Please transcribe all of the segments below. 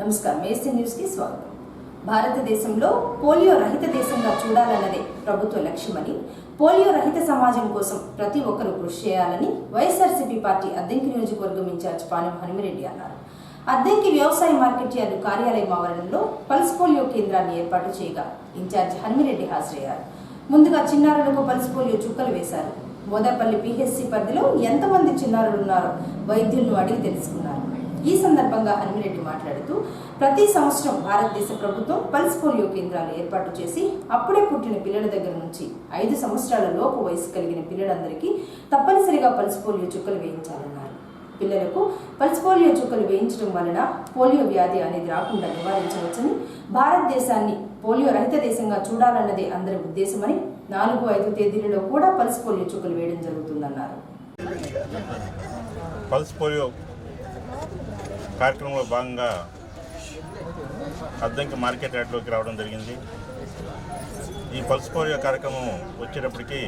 నమస్కారం, AC news కి స్వాగతం. భారతదేశంలో పోలియో రహిత దేశంగా చూడాలన్నదే ప్రభుత్వ లక్ష్యమని, పోలియో రహిత సమాజం కోసం ప్రతి ఒక్కరూ కృషి చేయాలని వైఎస్ఆర్సీపీ పార్టీ అద్దంకి నియోజకవర్గం ఇన్ఛార్జ్ పానెం హనుమిరెడ్డి అన్నారు. అద్దంకి వ్యవసాయ మార్కెట్ యార్డు కార్యాలయం ఆవరణలో పల్స్ పోలియో కేంద్రాన్ని ఏర్పాటు చేయగా ఇన్ఛార్జ్ హనుమిరెడ్డి హాజరయ్యారు. ముందుగా చిన్నారులకు పల్స్ పోలియో చుక్కలు వేశారు. మోదాపల్లి పిహెచ్సి పరిధిలో ఎంతమంది చిన్నారులు ఉన్నారో వైద్యులను అడిగి తెలుసుకున్నారు. ఈ సందర్భంగా హనుమిరెడ్డి మాట్లాడుతూ, ప్రతి సంవత్సరం భారతదేశ ప్రభుత్వం పల్స్ పోలియో కేంద్రాలు ఏర్పాటు చేసి అప్పుడే పుట్టిన పిల్లల దగ్గర నుంచి 5 సంవత్సరాల లోపు వయసు కలిగిన పిల్లలందరికీ తప్పనిసరిగా పల్స్ పోలియో చుక్కలు వేయించాలన్నారు. పిల్లలకు పల్స్ పోలియో చుక్కలు వేయించడం వలన పోలియో వ్యాధి అనేది రాకుండా నివారించవచ్చని, భారతదేశాన్ని పోలియో రహిత దేశంగా చూడాలన్నదే అందరి ఉద్దేశమని 4-5 తేదీలలో కూడా పల్స్ పోలియో చుక్కలు వేయడం జరుగుతుందన్నారు. పల్స్ పోలియో కార్యక్రమంలో భాగంగా అద్దంకి మార్కెట్ యార్డ్లోకి రావడం జరిగింది. ఈ పల్స్ పోలియో కార్యక్రమం వచ్చేటప్పటికి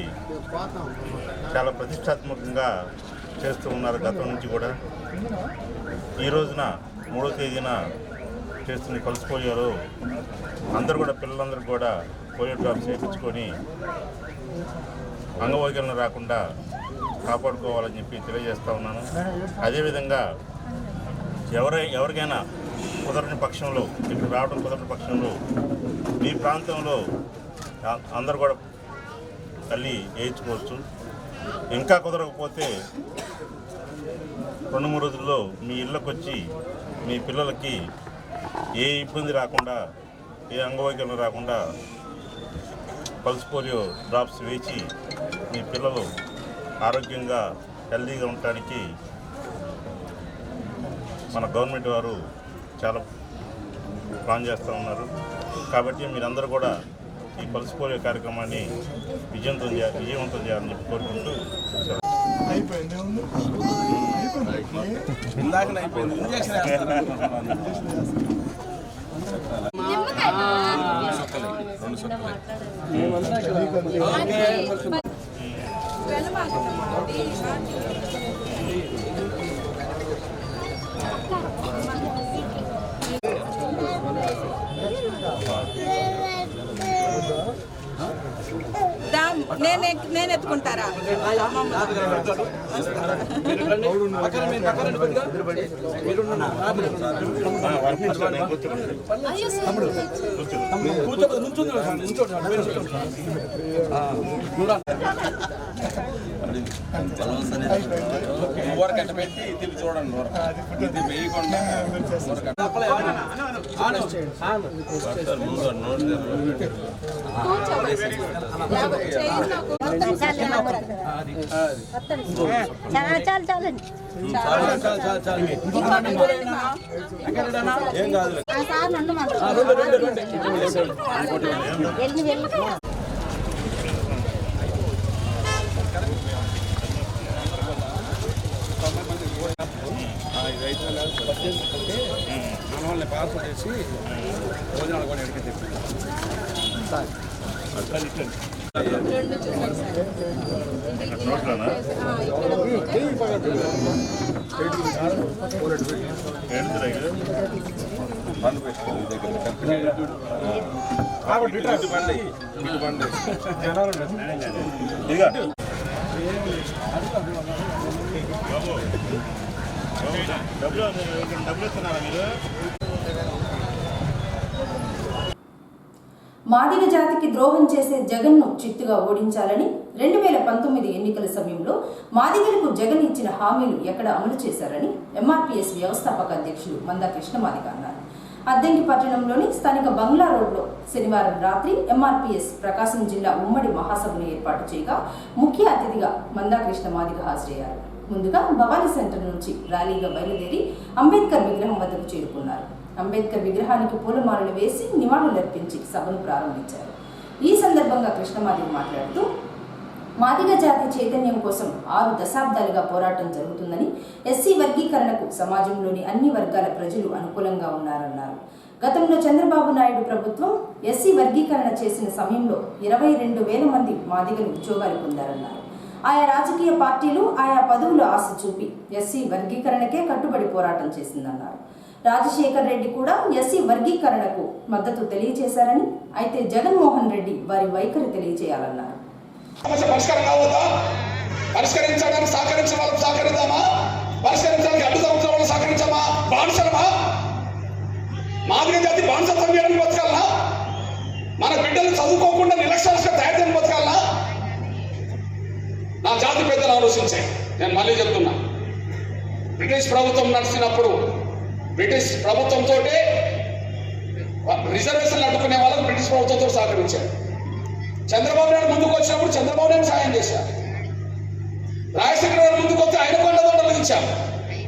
చాలా ప్రతిష్టాత్మకంగా చేస్తూ ఉన్నారు. గతం నుంచి కూడా ఈ రోజున 3వ తేదీన చేస్తున్న పల్స్ పోలియోలో అందరూ కూడా పిల్లలందరూ కూడా పోలియో డ్రాప్స్ వేయించుకొని అంగవైకల్యం రాకుండా కాపాడుకోవాలని చెప్పి తెలియజేస్తూ ఉన్నాను. అదేవిధంగా ఎవరికైనా కుదరని పక్షంలో, ఇక్కడ రావడం కుదరని పక్షంలో మీ ప్రాంతంలో అందరూ కూడా తల్లి వేయించుకోవచ్చు. ఇంకా కుదరకపోతే 2-3 రోజుల్లో మీ ఇళ్ళకు వచ్చి మీ పిల్లలకి ఏ ఇబ్బంది రాకుండా, ఏ అంగవైకల్యం రాకుండా పల్స్ పోలియో డ్రాప్స్ వేసి మీ పిల్లలు ఆరోగ్యంగా హెల్తీగా ఉండటానికి మన గవర్నమెంట్ వారు చాలా ప్లాన్ చేస్తూ ఉన్నారు. కాబట్టి మీరందరూ కూడా ఈ పల్స్ పోలియో కార్యక్రమాన్ని విజయవంతం చేయాలని చెప్పి కోరుకుంటూ నేను ఎత్తుకుంటారా? ఊరకట్ట పెట్టి ఇది చూడండి, ఇది వేయకుండా ఏం కాదు. మన వాళ్ళని పాస్వర్డ్ చేసి భోజనాలు కూడా ఎడికి తెప్పింది. బండి పెట్టుకోండి దగ్గర మాదిగ జాతికి ద్రోహం చేసే జగన్ను చిత్తుగా ఓడించాలని 2019 ఎన్నికల సమయంలో మాదిగలకు జగన్ ఇచ్చిన హామీలు ఎక్కడ అమలు చేశారని ఎంఆర్పీఎస్ వ్యవస్థాపక అధ్యక్షులు మందా కృష్ణ మాదిగ అన్నారు. అద్దంకి పట్టణంలోని స్థానిక బంగ్లా రోడ్లో శనివారం రాత్రి ఎంఆర్పీఎస్ ప్రకాశం జిల్లా ఉమ్మడి మహాసభను ఏర్పాటు చేయగా ముఖ్య అతిథిగా మందా కృష్ణ మాదిగ హాజరయ్యారు. ముందుగా భవానీ సెంటర్ నుంచి ర్యాలీగా బయలుదేరి అంబేద్కర్ విగ్రహం వద్దకు చేరుకున్నారు. అంబేద్కర్ విగ్రహానికి పూలమాలలు వేసి నివాళులర్పించి సభను ప్రారంభించారు. ఈ సందర్భంగా కృష్ణమాదిగ మాట్లాడుతూ, మాదిగ జాతి చైతన్యం కోసం 6 దశాబ్దాలుగా పోరాటం జరుగుతుందని, ఎస్సీ వర్గీకరణకు సమాజంలోని అన్ని వర్గాల ప్రజలు అనుకూలంగా ఉన్నారన్నారు. గతంలో చంద్రబాబు నాయుడు ప్రభుత్వం ఎస్సీ వర్గీకరణ చేసిన సమయంలో 22,000 మంది మాదిగలు ఉద్యోగాలు పొందారన్నారు. ఆయా రాజకీయ పార్టీలు ఆయా పదవుల ఆశ చూపి ఎస్సీ వర్గీకరణకే కట్టుబడి పోరాటం చేసిందన్నారు. రాజశేఖర్ రెడ్డి కూడా ఎస్సీ వర్గీకరణకు మద్దతు తెలియజేశారని, అయితే జగన్మోహన్ రెడ్డి వారి వైఖరి తెలియజేయాలన్నారు. పరిష్కారం కావద్దా? పరిష్కరించడానికి సహకరించిన వాళ్ళకి సహకరిద్దామా? పరిష్కరించడానికి అడ్డు సంవత్సరం వాళ్ళు సహకరించామా? బానిసలమా? మాదిగ జాతి బానిసత్వం చేయడానికి బతకాలనా? మన బిడ్డలు చదువుకోకుండా నిరక్షరాస్యంగా తయారు చేయడానికి బతకాలనా? నా జాతి పెద్దలు ఆలోచించాయి. నేను మళ్ళీ చెప్తున్నా, బ్రిటిష్ ప్రభుత్వం నడిచినప్పుడు బ్రిటిష్ ప్రభుత్వంతో రిజర్వేషన్లు అడ్డుకునే వాళ్ళకు బ్రిటిష్ ప్రభుత్వంతో సహకరించారు. చంద్రబాబు నాయుడు ముందుకు వచ్చినప్పుడు చంద్రబాబు నాయుడు సాయం చేశారు. రాజశేఖర గారు ముందుకు వస్తే ఆయనకు అండదండలు ఇచ్చారు.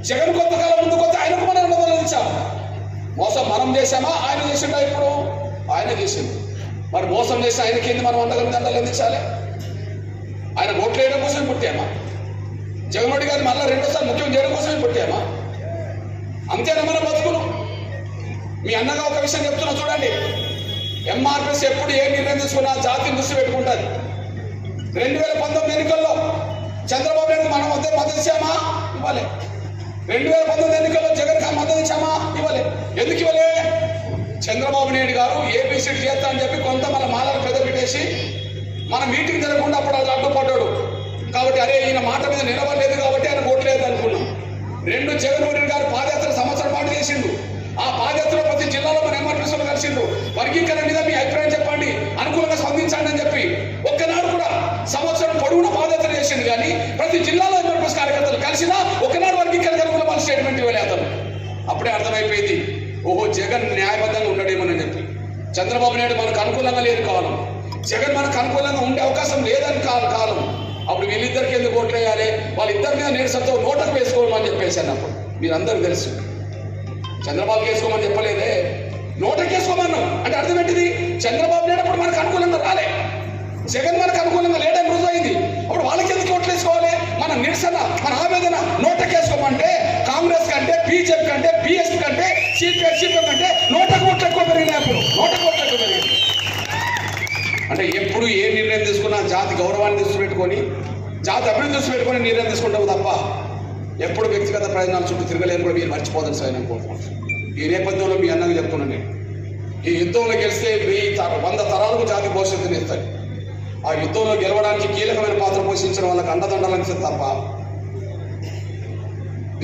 జగన్ కొంతకాలం ముందుకు వస్తే ఆయనకు మన అండదండలు ఇచ్చారు. మోసం మనం చేశామా? ఆయన చేసిండా? ఇప్పుడు ఆయన చేసిండు. మరి మోసం చేసి ఆయనకి ఏంది మనం అండదండలు అందించాలి? ఆయన ఓట్లు వేయడం కోసమే పుట్టామా? జగన్మోహన్ గారిని మళ్ళీ రెండోసారి ముఖ్యం చేయడం కోసమే పుట్టామా? అంతేనా మన బతుకులు? మీ అన్నగా ఒక విషయం చెప్తున్నా చూడండి. ఎంఆర్పిఎస్ ఎప్పుడు ఏ నిర్ణయం తీసుకున్నా జాతిని దృష్టి పెట్టుకుంటుంది. 2019 ఎన్నికల్లో చంద్రబాబు నాయుడు మనం మద్దతు ఇచ్చామా? ఇవ్వలే. 2019 ఎన్నికల్లో జగన్ ఖాన్ మద్దతు ఇచ్చామా? ఇవ్వలే. ఎందుకు ఇవ్వలే? చంద్రబాబు నాయుడు గారు ఏబిసిడి చేస్తా అని చెప్పి కొంత మన మాలను పెద్ద పెట్టేసి మన మీటింగ్ జరగకుండా అప్పుడు అది అడ్డుపడ్డాడు. కాబట్టి అరే ఈయన మాట మీద నిలబడలేదు కాబట్టి ఆయన ఓట్లేదు అనుకున్నాం. 2 జగన్మోహన్ రెడ్డి గారు పాదయాత్ర సంవత్సరం పాటు చేసిండు. ఆ పాదయాత్రలో ప్రతి జిల్లాలో మన ఎంఆర్పిఎస్లు కలిసిండు. వర్గీకరణ మీద మీ అభిప్రాయం చెప్పండి, అనుకూలంగా స్పందించండి అని చెప్పి ఒక్కనాడు కూడా సంవత్సరం పొడవునా పాదయాత్ర చేసిండు. కానీ ప్రతి జిల్లాలో ఎంఆర్పిఎస్ కార్యకర్తలు కలిసినా ఒకనాడు వర్గీకరణ అనుకూల స్టేట్మెంట్ ఇవ్వలే అతను. అప్పుడే అర్థమైపోయింది, ఓహో జగన్ న్యాయబద్ధంగా ఉండడేమని చెప్పి. చంద్రబాబు నాయుడు మనకు అనుకూలంగా లేని కాలం, జగన్ మనకు అనుకూలంగా ఉండే అవకాశం లేదని కాలం. అప్పుడు వీళ్ళిద్దరికి ఎందుకు ఓట్లు వేయాలి? వాళ్ళిద్దరి మీద నిరసనతో నోటకు వేసుకోమని చెప్పేసి అన్నప్పుడు మీరందరూ తెలుసు. చంద్రబాబుకి వేసుకోమని చెప్పలేదే, నోటకి వేసుకోమన్నాం. అంటే అర్థం ఏంటిది? చంద్రబాబు నాయుడు అప్పుడు మనకు అనుకూలంగా రాలే, జగన్ మనకు అనుకూలంగా లేడని రుజువు అయింది. అప్పుడు వాళ్ళకి ఎందుకు ఓట్లు వేసుకోవాలి? మన నిరసన, మన ఆవేదన నోటకి వేసుకోమంటే కాంగ్రెస్ కంటే, బీజేపీ కంటే, బీఎస్పీ కంటే, సిపిఎం కంటే నోటకు ఓట్లు ఎక్కువ పెరిగినాయి. అప్పుడు నోటకు ఓట్లు ఎక్కువ పెరిగింది. అంటే ఎప్పుడు ఏ నిర్ణయం తీసుకున్నా జాతి గౌరవాన్ని దృష్టి పెట్టుకొని, జాతి అభివృద్ధి దృష్టి పెట్టుకొని నిర్ణయం తీసుకుంటావు తప్ప ఎప్పుడు వ్యక్తిగత ప్రయోజనాల చుట్టూ తిరగలేని కూడా మీరు మర్చిపోదని సార్ నేను కోరుకుంటున్నాను. ఈ నేపథ్యంలో మీ అన్నగా చెప్తున్నాను, నేను ఈ యుద్ధంలో గెలిస్తే 100 తరాలకు జాతి భవిష్యత్తుని ఇస్తాయి. ఆ యుద్ధంలో గెలవడానికి కీలకమైన పాత్ర పోషించడం వాళ్ళకి అండదండలు తప్ప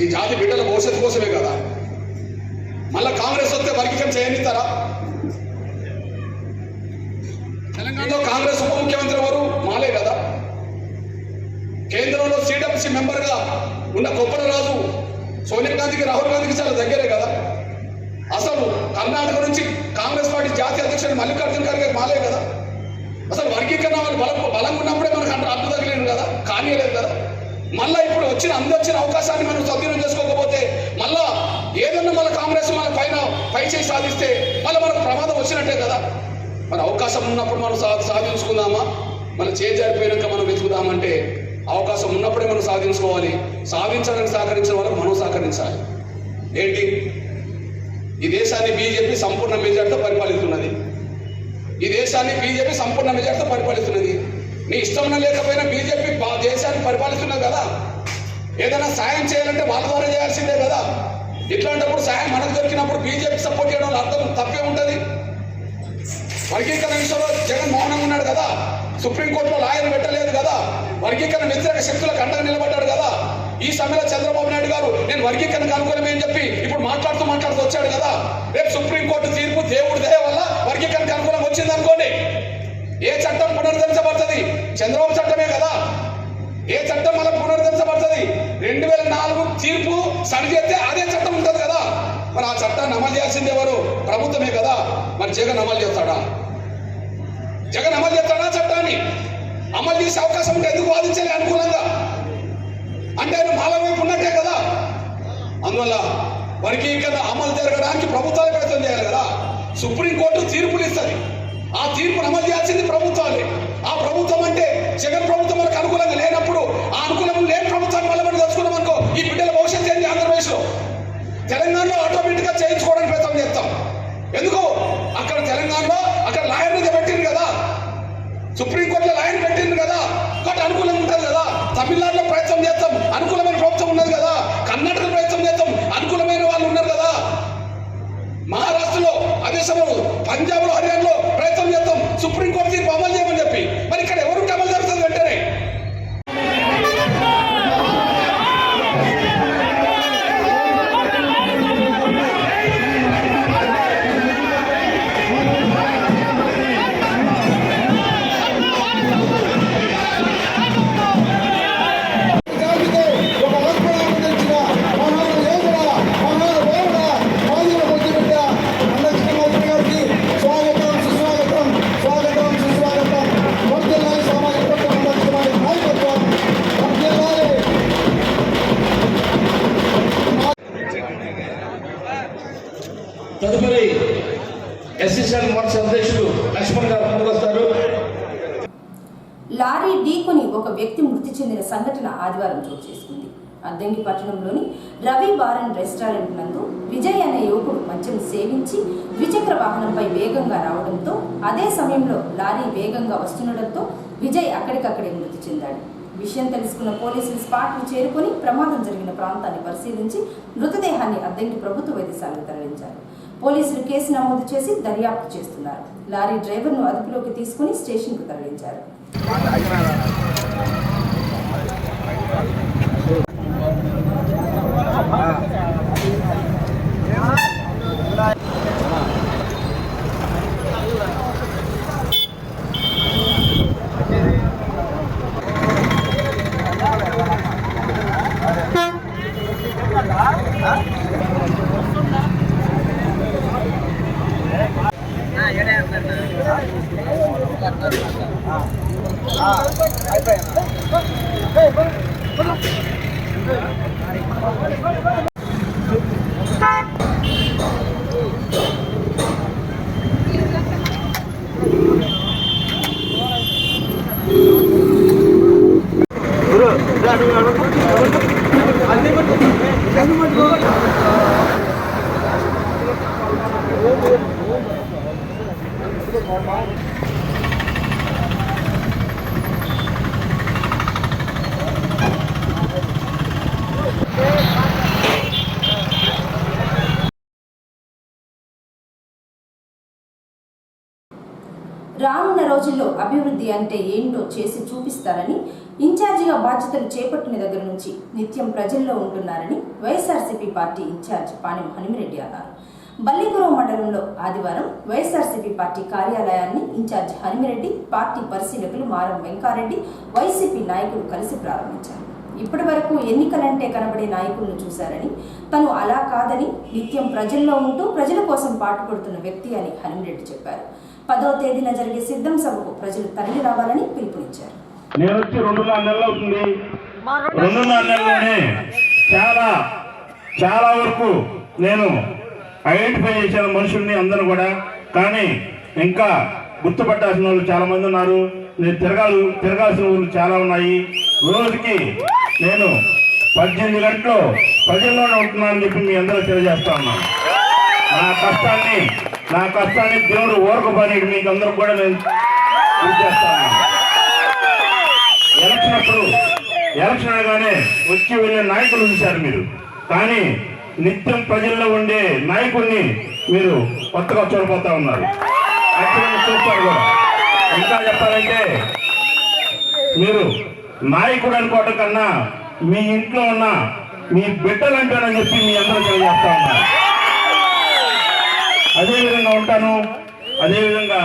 ఈ జాతి బిడ్డల భవిష్యత్తు కోసమే కదా. మళ్ళా కాంగ్రెస్ వస్తే వర్గీకరణ చేయనిస్తారా? తెలంగాణలో కాంగ్రెస్ ఉప ముఖ్యమంత్రి ఎవరు? మాలే కదా. కేంద్రంలో సిడబ్ల్యూసీ మెంబర్గా ఉన్న కొప్పలరాజు సోనియా గాంధీకి, రాహుల్ గాంధీకి చాలా దగ్గరే కదా. అసలు కర్ణాటక నుంచి కాంగ్రెస్ పార్టీ జాతీయ అధ్యక్షుడు మల్లికార్జున ఖర్గే మాలే కదా. అసలు వర్గీకరణ వాళ్ళు బలంగా ఉన్నప్పుడే మనకు అడ్డు తగిలేదు కదా, కానీయలేదు కదా. మళ్ళీ ఇప్పుడు వచ్చిన అవకాశాన్ని మనం సద్వినియోగం చేసుకోకపోతే మళ్ళా ఏదన్నా మన కాంగ్రెస్ మన పై చేసి సాధిస్తే మళ్ళీ మనకు ప్రమాదం వచ్చినట్టే కదా. మన అవకాశం ఉన్నప్పుడు మనం సాధించుకుందామా? మన చేజారిపోయినాక మనం వెతుకుదామంటే అవకాశం ఉన్నప్పుడే మనం సాధించుకోవాలి. సాధించడానికి సహకరించిన వాళ్ళకు మనం సహకరించాలి. ఏంటి? ఈ దేశాన్ని బీజేపీ సంపూర్ణ మెజార్టీతో పరిపాలిస్తున్నది. ఈ దేశాన్ని బీజేపీ సంపూర్ణ మెజార్టీతో పరిపాలిస్తున్నది. నీ ఇష్టం లేకపోయినా బీజేపీ దేశాన్ని పరిపాలిస్తున్నది కదా. ఏదైనా సాయం చేయాలంటే వాళ్ళ ద్వారా చేయాల్సిందే కదా. ఇట్లాంటప్పుడు సాయం మనకు దొరికినప్పుడు బీజేపీ సపోర్ట్ చేయడం అర్థం తప్పే ఉంటుంది. వర్గీకరణ విషయంలో జగన్ మౌనంగా ఉన్నాడు కదా. సుప్రీంకోర్టులో లాయర్ పెట్టలేదు కదా. వర్గీకరణ వ్యతిరేక శక్తులకు అండగా నిలబడ్డాడు కదా. ఈ సమయంలో చంద్రబాబు నాయుడు గారు నేను వర్గీకరణకు అనుకూలమే అని చెప్పి ఇప్పుడు మాట్లాడుతూ వచ్చాడు కదా. రేపు సుప్రీంకోర్టు తీర్పు దేవుడి దయ వల్ల వర్గీకరణకు అనుకూలంగా వచ్చింది అనుకోండి, ఏ చట్టం పునరుద్ధరించబడుతుంది? చంద్రబాబు చట్టమే కదా. ఏ చట్టం మళ్ళీ పునరుద్ధరించబడుతుంది? 2004 తీర్పు సరిచేస్తే అదే చట్టం ఉంటుంది కదా. మరి ఆ చట్టాన్ని అమలు చేయాల్సింది ఎవరు? ప్రభుత్వమే కదా. మరి జగన్ అమలు చేస్తాడా? జగన్ అమలు చేస్తాడా? చట్టాన్ని అమలు చేసే అవకాశం ఉంటే ఎందుకు వాదించాలి అనుకూలంగా? అంటే ఆయన మాల వైపు ఉన్నట్టే కదా. అందువల్ల వర్గీకరణ అమలు జరగడానికి ప్రభుత్వాలు ప్రయత్నం చేయాలి కదా. సుప్రీంకోర్టు తీర్పులు ఇస్తుంది, ఆ తీర్పును అమలు చేయాల్సింది ప్రభుత్వాలే. ఆ ప్రభుత్వం అంటే జగన్ ప్రభుత్వం మనకు అనుకూలంగా లేనప్పుడు ఆ అనుకూలంగా లేని ప్రభుత్వాన్ని మళ్ళీ మనం తెలుసుకున్నాం అనుకో, ఈ బిడ్డల భవిష్యత్తు ఏంటి? ఆంధ్రప్రదేశ్లో, తెలంగాణలో ఆటోమేటిక్గా చేయించుకోవడానికి ప్రయత్నం చేస్తాం. ఎందుకు? అక్కడ తెలంగాణలో అక్కడ లాయర్ మీద పెట్టింది కదా, సుప్రీంకోర్టులో లాయర్ పెట్టింది కదా, కాబట్టి అనుకూలంగా ఉంటుంది కదా. తమిళనాడులో ప్రయత్నం చేస్తాం, అనుకూలమైన ప్రభుత్వం ఉన్నది కదా. కర్ణాటకలో ప్రయత్నం చేస్తాం, అనుకూలమైన వాళ్ళు ఉన్నారు కదా. పంజాబ్లో హర్యానాలో ప్రయత్నం చేస్తాం సుప్రీంకోర్టు తీర్పు అమలు చేయమని చెప్పి. మరి ఇక్కడ ఎవరు అమలు జరుగుతుంది వెంటనే? తదుపరి అసిస్టెంట్ మోర్చా అధ్యక్షుడు లక్ష్మణ్ గారు ముందుకొస్తారు. లారీ ఢీకొని ఒక వ్యక్తి మృతి చెందిన సంఘటన ఆదివారం చోటు చేసుకుంది. అద్దంకి పట్టణంలోని రవి బార్ అండ్ రెస్టారెంట్ నందు విజయ్ అనే యువకుడు మద్యం సేవించి ద్విచక్ర వాహనంపై వేగంగా రావడంతో అదే సమయంలో లారీ వేగంగా వస్తుండటంతో విజయ్ అక్కడికక్కడే మృతి చెందాడు. విషయం తెలుసుకున్న పోలీసులు స్పాట్కు చేరుకొని ప్రమాదం జరిగిన ప్రాంతాన్ని పరిశీలించి మృతదేహాన్ని అద్దంకి ప్రభుత్వ వైద్యశాలకు తరలించారు. పోలీసులు కేసు నమోదు చేసి దర్యాప్తు చేస్తున్నారు. లారీ డ్రైవర్ను అదుపులోకి తీసుకుని స్టేషన్కు తరలించారు. రానున్న రోజుల్లో అభివృద్ధి అంటే ఏంటో చేసి చూపిస్తారని ఇన్ఛార్జిగా బాధ్యతలు చేపట్టిన దగ్గర నుంచి నిత్యం ప్రజల్లో ఉంటున్నారని వైఎస్ఆర్సీపీ పార్టీ ఇన్ఛార్జ్ పాణెం హనుమిరెడ్డి అన్నారు. బల్లికురం మండలంలో ఆదివారం వైఎస్ఆర్సీపీ పార్టీ కార్యాలయాన్ని ఇన్ఛార్జ్ హనుమిరెడ్డి, పార్టీ పరిశీలకులు మారం వెంకారెడ్డి, వైసీపీ నాయకులు కలిసి ప్రారంభించారు. ఇప్పటి వరకు ఎన్నికలంటే కనబడే నాయకులను చూశారని, తను అలా కాదని నిత్యం ప్రజల్లో ఉంటూ ప్రజల కోసం పాటుపడుతున్న వ్యక్తి అని హనుమిరెడ్డి చెప్పారు. 10వ తేదీన జరిగే సిద్ధం సభకు ప్రజలు తరలి రావాలని పిలుపునిచ్చారు. నేను వచ్చి 2.5 నెలలు అవుతుంది. 2.5 నెలల్లోనే చాలా వరకు నేను ఐడెంటిఫై చేసిన మనుషుల్ని అందరూ కూడా. కానీ ఇంకా గుర్తుపట్టాల్సిన వాళ్ళు చాలా మంది ఉన్నారు. నేను తిరగాల్సిన ఊళ్ళు చాలా ఉన్నాయి. రోజుకి నేను 18 గంటలు ప్రజల్లోనే ఉంటున్నానని చెప్పి మీ అందరూ తెలియజేస్తా ఉన్నాను. నా కష్టాన్ని దేవుడు ఓరకపోయి మీకు అందరూ కూడా నేను చేస్తా ఉన్నాను. ఎలక్షన్ అనగానే వచ్చి వెళ్ళే నాయకులు చూశారు మీరు. కానీ నిత్యం ప్రజల్లో ఉండే నాయకుడిని మీరు కొత్తగా చూడబోతా ఉన్నారు. చూస్తారు కూడా. ఇంకా చెప్పాలంటే మీరు నాయకుడు అనుకోవటం కన్నా మీ ఇంట్లో ఉన్న మీ బిడ్డలు అంటానని చెప్పి మీ అందరూ తెలియజేస్తా ఉన్నారు. అదేవిధంగా ఉంటాను. అదేవిధంగా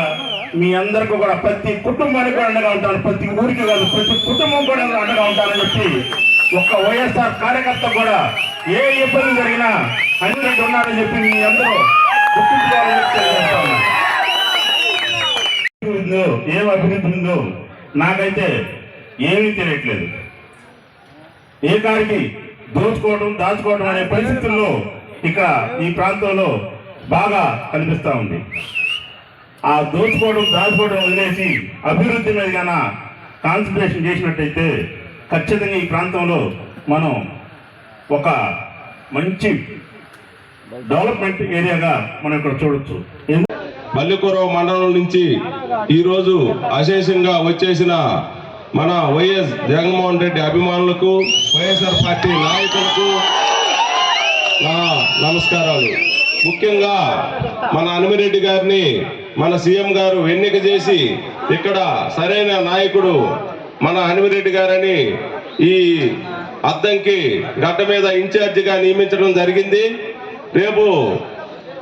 మీ అందరికీ కూడా ప్రతి కుటుంబానికి కూడా అండగా ఉంటాను. ప్రతి ఊరికి కాదు, ప్రతి కుటుంబం కూడా అండగా ఉంటానని చెప్పి ఒక్క వైఎస్ఆర్ కార్యకర్త కూడా ఏ ఇబ్బంది జరిగినా అన్నిటి ఉన్నారని చెప్పి మీ అందరూ గుర్తుంచుకోవాలని తెలియజేస్తా ఉన్నారు. ఏం అభివృద్ధి ఉందో నాకైతే ఏమీ తెలియట్లేదు. ఏ కాడికి దాచుకోవడం అనే పరిస్థితుల్లో ఇక్కడ ఈ ప్రాంతంలో బాగా కనిపిస్తూ ఉంది. ఆ దాచుకోవడం వదిలేసి అభివృద్ధి మీద కన్నా కాన్సన్ట్రేషన్ చేసినట్టయితే ఖచ్చితంగా ఈ ప్రాంతంలో మనం ఒక మంచి డెవలప్మెంట్ ఏరియాగా మనం ఇక్కడ చూడొచ్చు. బల్లికురం మండలం నుంచి ఈరోజు అశేషంగా వచ్చేసిన మన వైఎస్ జగన్మోహన్ రెడ్డి అభిమానులకు, వైఎస్ఆర్ పార్టీ నాయకులకు నా నమస్కారాలు. ముఖ్యంగా మన అనిమిరెడ్డి గారిని మన సీఎం గారు ఎన్నిక చేసి ఇక్కడ సరైన నాయకుడు మన అనిమిరెడ్డి గారని ఈ అద్దంకి గడ్డ మీద ఇన్ఛార్జిగా నియమించడం జరిగింది. రేపు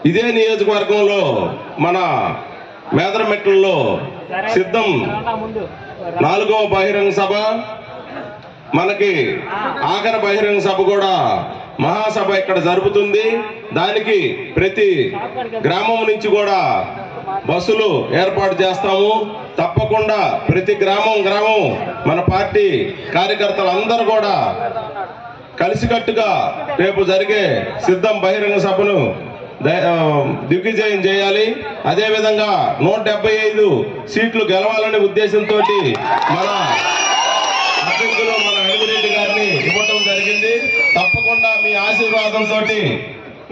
ఇదే నియోజకవర్గంలో మన మేదరమెట్లలో సిద్ధం 4వ బహిరంగ సభ, మనకి ఆఖరి బహిరంగ సభ కూడా మహాసభ ఇక్కడ జరుగుతుంది. దానికి ప్రతి గ్రామం నుంచి కూడా బస్సులు ఏర్పాటు చేస్తాము. తప్పకుండా ప్రతి గ్రామం మన పార్టీ కార్యకర్తలందరూ కూడా కలిసికట్టుగా రేపు జరిగే సిద్ధం బహిరంగ సభను దిగ్విజయం చేయాలి. అదేవిధంగా 175 సీట్లు గెలవాలనే ఉద్దేశంతో మన అధ్యక్షులు మన అనిమిరెడ్డి గారిని ఇవ్వటం జరిగింది. తప్పకుండా మీ ఆశీర్వాదంతో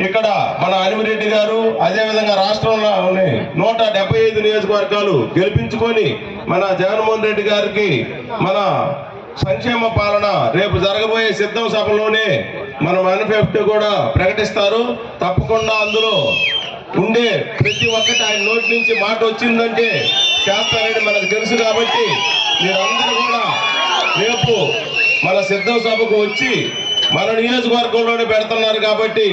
ఇక్కడ మన అనిమిరెడ్డి గారు అదేవిధంగా రాష్ట్రంలోని 175 నియోజకవర్గాలు గెలిపించుకొని మన జగన్మోహన్ రెడ్డి గారికి మన సంక్షేమ పాలన రేపు జరగబోయే సిద్ధం సభలోనే మన మేనిఫెస్టో కూడా ప్రకటిస్తారు. తప్పకుండా అందులో ఉండే ప్రతి ఒక్కటి ఆయన నోటి నుంచి మాట వచ్చిందంటే చేస్తారని మనకు తెలుసు. కాబట్టి మీరందరూ కూడా రేపు మన సిద్ధం సభకు వచ్చి మన నియోజకవర్గంలోనే పెడుతున్నారు కాబట్టి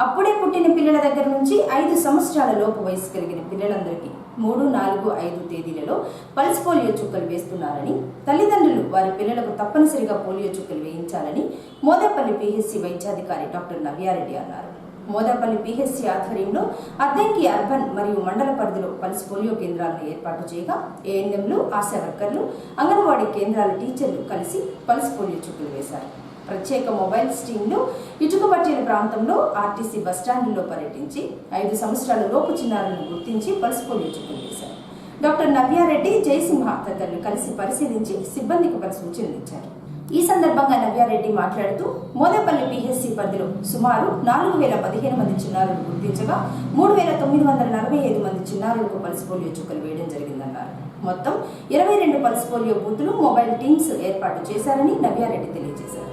అప్పుడే పుట్టిన పిల్లల దగ్గర నుంచి 5 సంవత్సరాల లోపు వయసు కలిగిన పిల్లలందరికీ 3, 4, 5 తేదీలలో పల్స్ పోలియో చుక్కలు వేస్తున్నారని, తల్లిదండ్రులు వారి పిల్లలకు తప్పనిసరిగా పోలియో చుక్కలు వేయించాలని మోదాపల్లి పిహెచ్సి వైద్యాధికారి డాక్టర్ నవ్యారెడ్డి అన్నారు. మోదాపల్లి పిహెచ్సి ఆధ్వర్యంలో అద్దంకి అర్బన్ మరియు మండల పరిధిలో పల్స్ పోలియో కేంద్రాలను ఏర్పాటు చేయగా ఏఎన్ఎంలు, ఆశా వర్కర్లు, అంగన్వాడీ కేంద్రాల టీచర్లు కలిసి పల్స్ పోలియో చుక్కలు వేశారు. ప్రత్యేక మొబైల్ స్టీమ్లో ఇటుకపట్టిన ప్రాంతంలో ఆర్టీసీ బస్టాండ్లో పర్యటించి 5 సంవత్సరాల లోపు చిన్నారులను గుర్తించి పల్స్ పోలియో చుక్కలు వేశారు. డాక్టర్ నవ్యారెడ్డి, జయసింహ తదితరులు కలిసి పరిశీలించి సిబ్బందికి పలు సూచనలు ఇచ్చారు. ఈ సందర్భంగా నవ్యారెడ్డి మాట్లాడుతూ మోదాపల్లి పిహెచ్సి పరిధిలో సుమారు 4015 మంది చిన్నారులు గుర్తించగా 3945 మంది చిన్నారులకు పల్స్ పోలియో చుక్కలు వేయడం జరిగిందన్నారు. మొత్తం 22 పల్స్ పోలియో బూతులు, మొబైల్ టీమ్స్ ఏర్పాటు చేశారని నవ్యారెడ్డి తెలియజేశారు.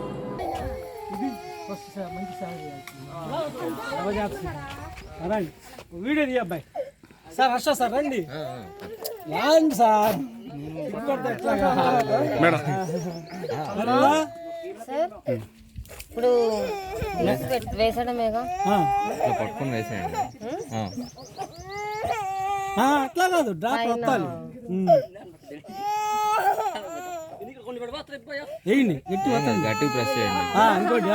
వీడియో తీ అబ్బాయి సార్, హర్ష సార్ రండి రండి సార్. ఇప్పుడు వేసడమేగా పట్టుకుని వేసేయండి. అట్లా కాదు, డ్రాప్ వస్తాను. వేయండి, గట్టి గట్టి ప్రెస్ చేయండి. ఇంకోటి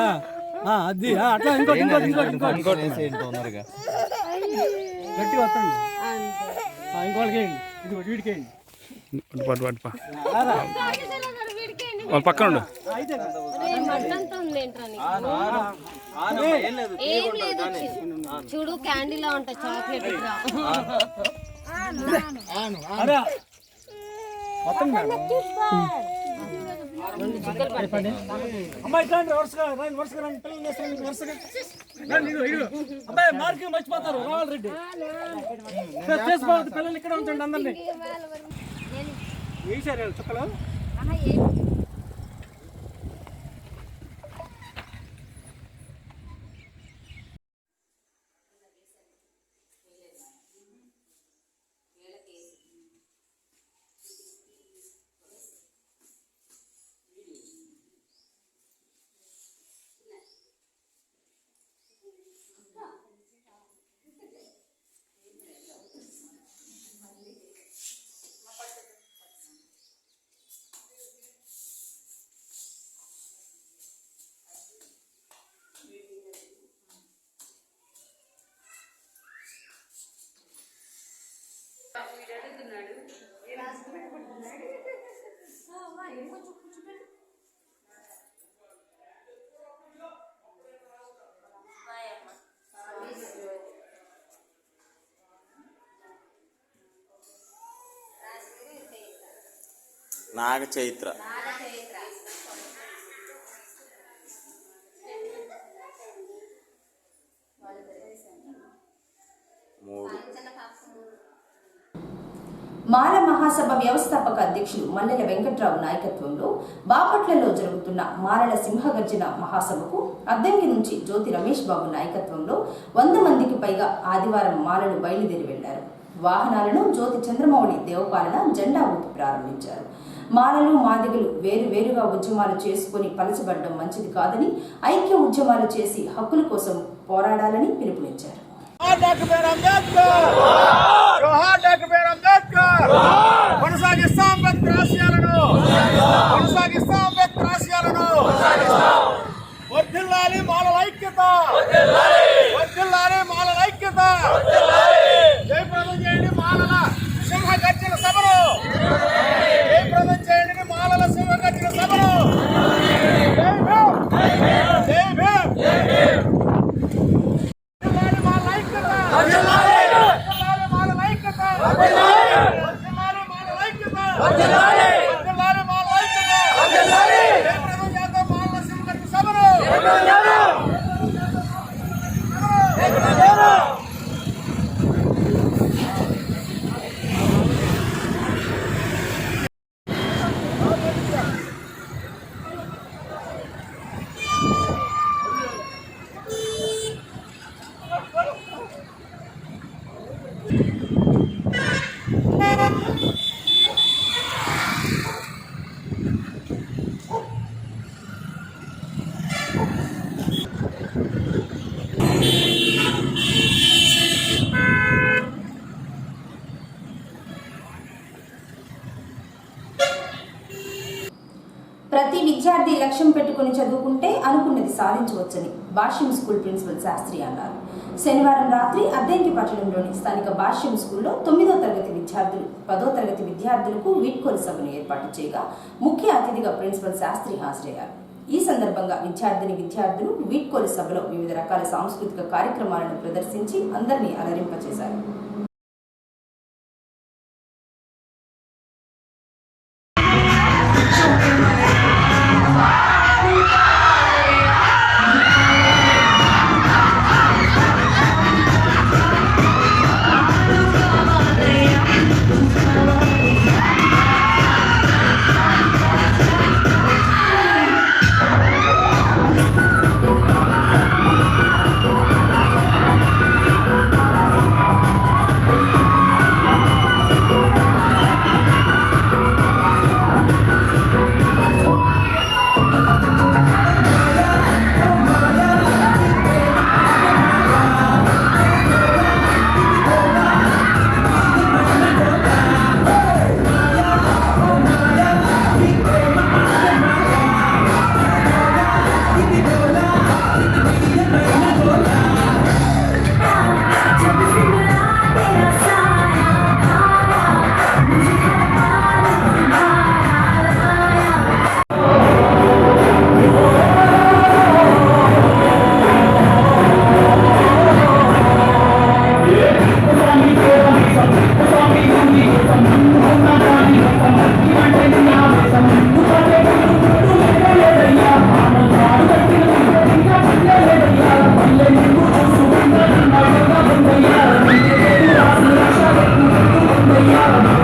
అది అట్లా ఇంకోటి ఇంకోటి వేసేయండి తొందరగా. గట్టిగా వస్తాండి. ఇంకోటికి వేయండి, ఇంకోటి వీడికి వేయండి. పక్కన ఉండు. చూడు క్యాండీలా ఉంటాయి, చాక్లెట్. అబ్బాయి మార్కింగ్ మర్చిపోతారు, రావాలి రెడ్డి పిల్లలు ఇక్కడ ఉంచండి అందరినీ. వేసారు చుక్కలు. నాగ చైత్ర. మాల మహాసభ వ్యవస్థాపక అధ్యక్షులు మల్లెల వెంకట్రావు నాయకత్వంలో బాపట్లలో జరుగుతున్న మాలల సింహగర్జన మహాసభకు అద్దంకి నుంచి జ్యోతి రమేష్ బాబు నాయకత్వంలో 100 మందికి పైగా ఆదివారం మాలలు బయలుదేరి వెళ్లారు. వాహనాలను జ్యోతి చంద్రమౌళి దేవపాలన జెండా ఊపి ప్రారంభించారు. మాలలు మాదిగలు వేరువేరుగా ఉద్యమాలు చేసుకుని పలచబడ్డం మంచిది కాదని, ఐక్య ఉద్యమాలు చేసి హక్కుల కోసం పోరాడాలని పిలుపునిచ్చారు. కొనసాగిస్తాం అంబేద్కర్ ఆశయాలను, కొనసాగిస్తాం అంబేద్కర్ ఆశయాలను. వర్ధిల్లాలి మాలల ఐక్యత, వర్ధిల్లాలి మాలల ఐక్యత. జయప్రదం చేయండి మాలల సింహగర్జన సభను, జయప్రదం చేయండి మాలల సింహగర్జన సభను. జై భీమ్, జై భీమ్, జై భీమ్. వర్ధిల్లాలి మాలల ఐక్యత, వర్ధిల్లాలి మాలల ఐక్యత, వర్ధిల్లాలి మాలల ఐక్యత, వర్ధిల్లాలి మాలల ఐక్యత. జయప్రదం చేద్దాం మాలల సింహగర్జన సభను. ప్రతి విద్యార్థి లక్ష్యం పెట్టుకుని చదువుకుంటే అనుకున్నది సాధించవచ్చని భాష్యం స్కూల్ ప్రిన్సిపల్ శాస్త్రి అన్నారు. శనివారం రాత్రి అద్దంకి పట్టణంలోని స్థానిక భాష్యం స్కూల్లో 9వ తరగతి విద్యార్థులు 10వ తరగతి విద్యార్థులకు వీడ్కోలు సభను ఏర్పాటు చేయగా ముఖ్య అతిథిగా ప్రిన్సిపల్ శాస్త్రి హాజరయ్యారు. ఈ సందర్భంగా విద్యార్థులు వీడ్కోలు సభలో వివిధ రకాల సాంస్కృతిక కార్యక్రమాలను ప్రదర్శించి అందరినీ అలరింపచేశారు. Yeah.